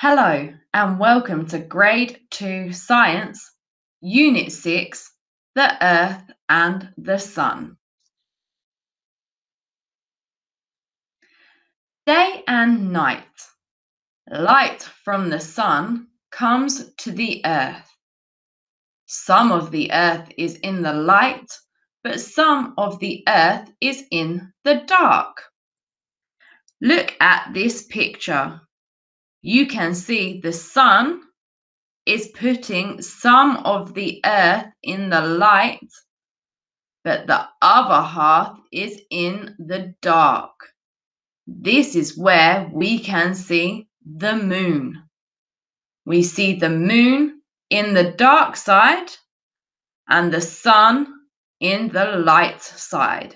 Hello and welcome to Grade 2 Science, Unit 6, The Earth and the Sun. Day and night. Light from the sun comes to the earth. Some of the earth is in the light, but some of the earth is in the dark. Look at this picture. You can see the sun is putting some of the earth in the light, but the other half is in the dark. This is where we can see the moon. We see the moon in the dark side and the sun in the light side.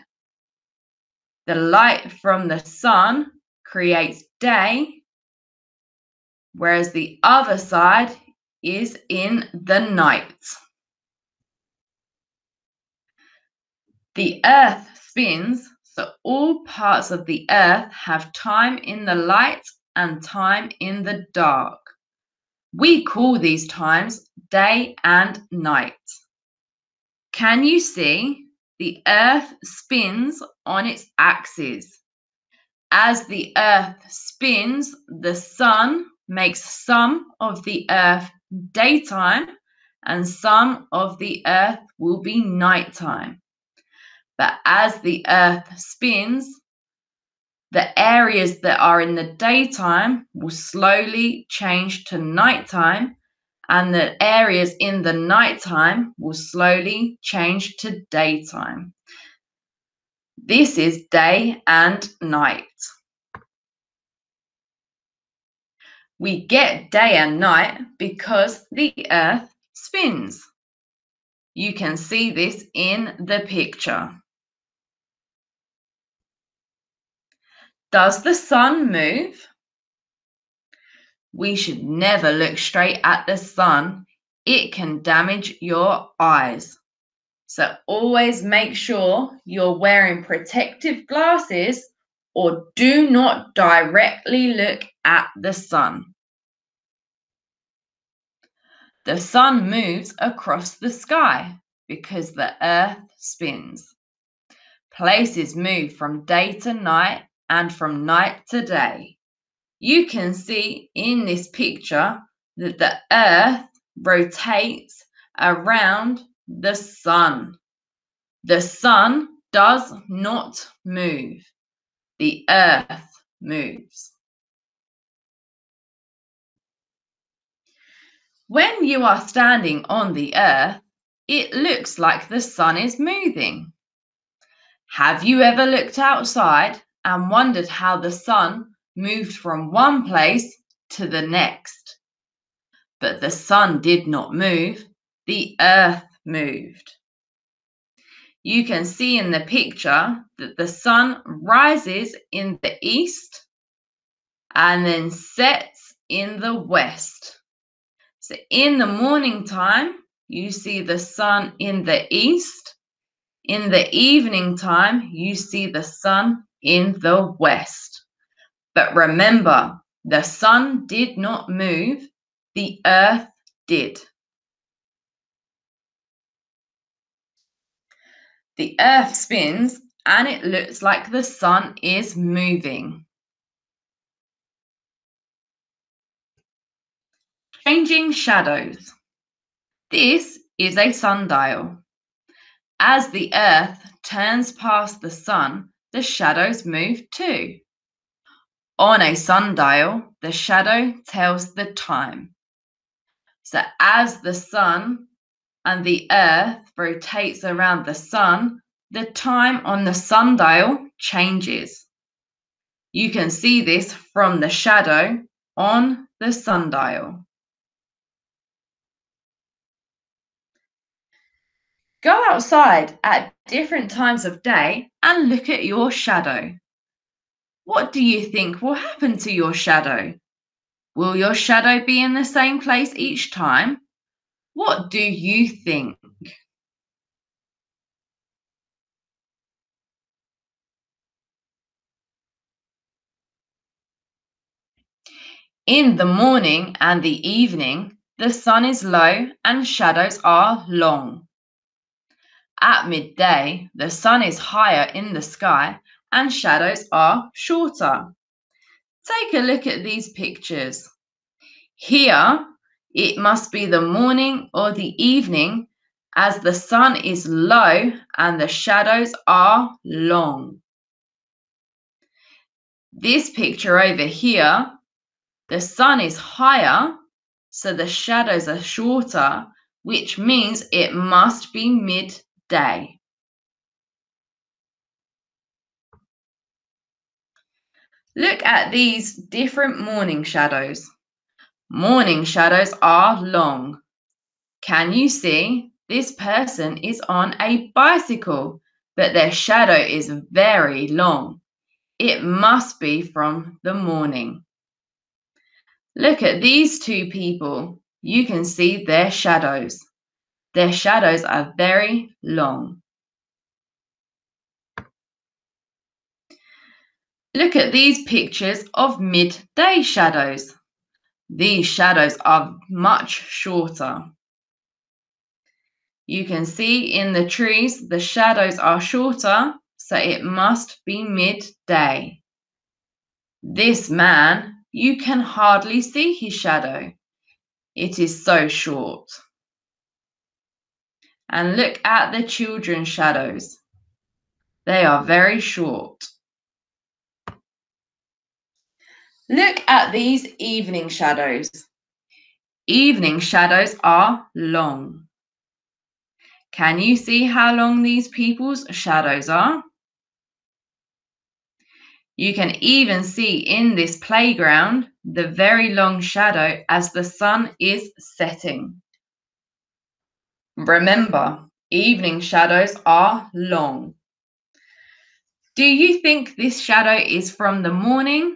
The light from the sun creates day, whereas the other side is in the night. The earth spins, so all parts of the earth have time in the light and time in the dark. We call these times day and night. Can you see? The earth spins on its axis. As the earth spins, the sun makes some of the earth daytime and some of the earth will be nighttime. But as the earth spins, the areas that are in the daytime will slowly change to nighttime, and the areas in the nighttime will slowly change to daytime. This is day and night. We get day and night because the earth spins. You can see this in the picture. Does the sun move? We should never look straight at the sun. It can damage your eyes. So always make sure you're wearing protective glasses or do not directly look at the sun. The sun moves across the sky because the earth spins. Places move from day to night and from night to day. You can see in this picture that the earth rotates around the sun. The sun does not move. The earth moves. When you are standing on the earth, it looks like the sun is moving. Have you ever looked outside and wondered how the sun moved from one place to the next? But the sun did not move, the earth moved. You can see in the picture that the sun rises in the east and then sets in the west. So in the morning time, you see the sun in the east. In the evening time, you see the sun in the west. But remember, the sun did not move, the earth did. The earth spins and it looks like the sun is moving. Changing shadows. This is a sundial. As the earth turns past the sun, the shadows move too. On a sundial, the shadow tells the time. So as the sun and the earth rotates around the sun, the time on the sundial changes. You can see this from the shadow on the sundial. Go outside at different times of day and look at your shadow. What do you think will happen to your shadow? Will your shadow be in the same place each time? What do you think? In the morning and the evening, the sun is low and shadows are long. At midday, the sun is higher in the sky and shadows are shorter. Take a look at these pictures. Here, it must be the morning or the evening as the sun is low and the shadows are long. This picture over here, the sun is higher, so the shadows are shorter, which means it must be midday. Look at these different morning shadows. Morning shadows are long. Can you see? This person is on a bicycle, but their shadow is very long. It must be from the morning. Look at these two people. You can see their shadows. Their shadows are very long. Look at these pictures of midday shadows. These shadows are much shorter. You can see in the trees the shadows are shorter, so it must be midday. This man, you can hardly see his shadow. It is so short. And look at the children's shadows. They are very short. Look at these evening shadows. Evening shadows are long. Can you see how long these people's shadows are? You can even see in this playground the very long shadow as the sun is setting. Remember, evening shadows are long. Do you think this shadow is from the morning,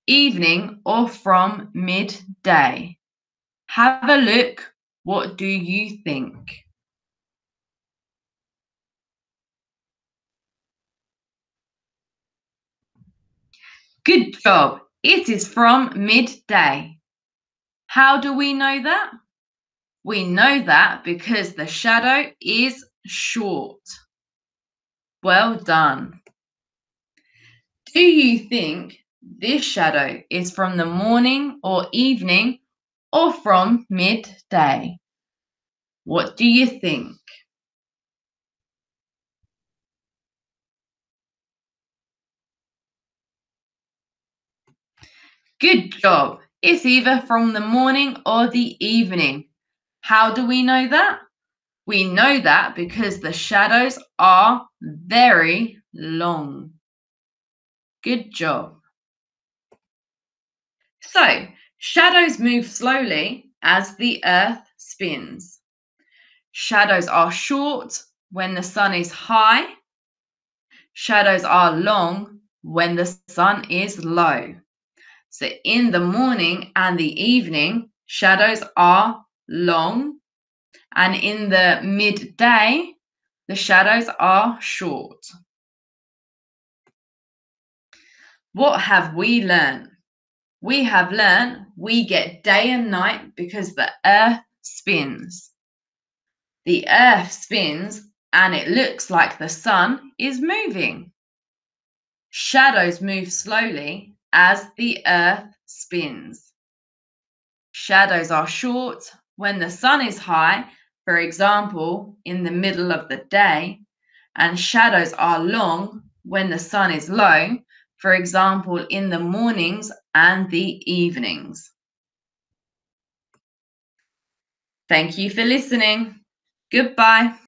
evening, or from midday? Have a look. What do you think? Good job. It is from midday. How do we know that? We know that because the shadow is short. Well done. Do you think this shadow is from the morning or evening or from midday? What do you think? Good job. It's either from the morning or the evening. How do we know that? We know that because the shadows are very long. Good job. So, shadows move slowly as the earth spins. Shadows are short when the sun is high. Shadows are long when the sun is low. So in the morning and the evening, shadows are long. And in the midday, the shadows are short. What have we learned? We have learned we get day and night because the earth spins. The earth spins and it looks like the sun is moving. Shadows move slowly as the earth spins. Shadows are short when the sun is high, for example, in the middle of the day, and shadows are long when the sun is low, for example, in the mornings and the evenings. Thank you for listening. Goodbye.